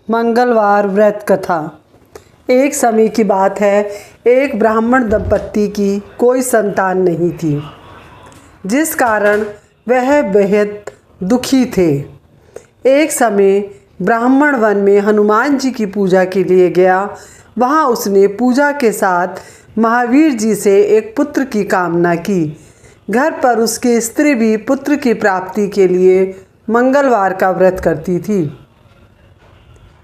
मंगलवार व्रत कथा। एक समय की बात है, एक ब्राह्मण दंपत्ति की कोई संतान नहीं थी, जिस कारण वह बेहद दुखी थे। एक समय ब्राह्मण वन में हनुमान जी की पूजा के लिए गया। वहाँ उसने पूजा के साथ महावीर जी से एक पुत्र की कामना की। घर पर उसकी स्त्री भी पुत्र की प्राप्ति के लिए मंगलवार का व्रत करती थी।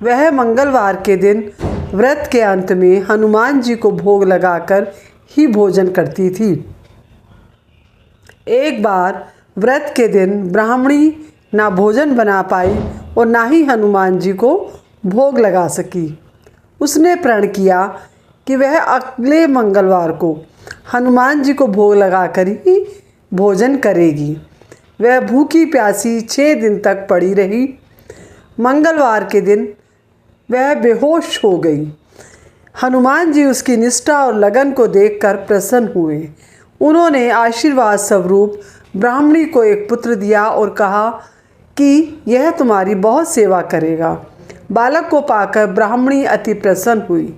वह मंगलवार के दिन व्रत के अंत में हनुमान जी को भोग लगाकर ही भोजन करती थी। एक बार व्रत के दिन ब्राह्मणी ना भोजन बना पाई और ना ही हनुमान जी को भोग लगा सकी। उसने प्रण किया कि वह अगले मंगलवार को हनुमान जी को भोग लगाकर ही भोजन करेगी। वह भूखी प्यासी 6 दिन तक पड़ी रही। मंगलवार के दिन वह बेहोश हो गई। हनुमान जी उसकी निष्ठा और लगन को देखकर प्रसन्न हुए। उन्होंने आशीर्वाद स्वरूप ब्राह्मणी को एक पुत्र दिया और कहा कि यह तुम्हारी बहुत सेवा करेगा। बालक को पाकर ब्राह्मणी अति प्रसन्न हुई।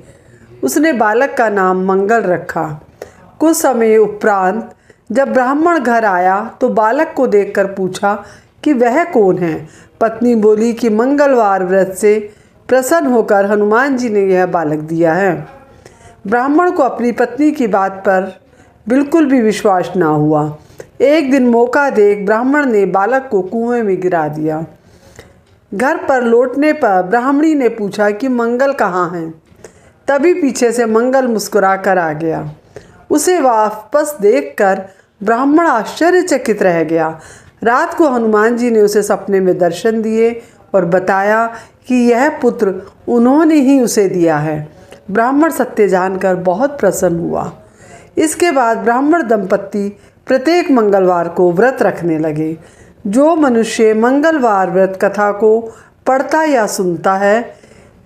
उसने बालक का नाम मंगल रखा। कुछ समय उपरांत जब ब्राह्मण घर आया तो बालक को देखकर पूछा कि वह कौन है। पत्नी बोली कि मंगलवार व्रत से प्रसन्न होकर हनुमान जी ने यह बालक दिया है। ब्राह्मण को अपनी पत्नी की बात पर बिल्कुल भी विश्वास ना हुआ। एक दिन मौका देख ब्राह्मण ने बालक को कुएं में गिरा दिया। घर पर लौटने पर ब्राह्मणी ने पूछा कि मंगल कहाँ है। तभी पीछे से मंगल मुस्कुरा कर आ गया। उसे वापस देखकर ब्राह्मण आश्चर्यचकित रह गया। रात को हनुमान जी ने उसे सपने में दर्शन दिए और बताया कि यह पुत्र उन्होंने ही उसे दिया है। ब्राह्मण सत्य जानकर बहुत प्रसन्न हुआ। इसके बाद ब्राह्मण दंपत्ति प्रत्येक मंगलवार को व्रत रखने लगे। जो मनुष्य मंगलवार व्रत कथा को पढ़ता या सुनता है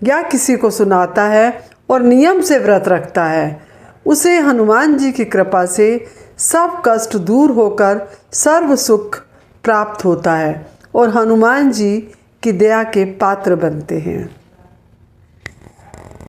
या किसी को सुनाता है और नियम से व्रत रखता है, उसे हनुमान जी की कृपा से सब कष्ट दूर होकर सर्व सुख प्राप्त होता है और हनुमान जी की दया के पात्र बनते हैं।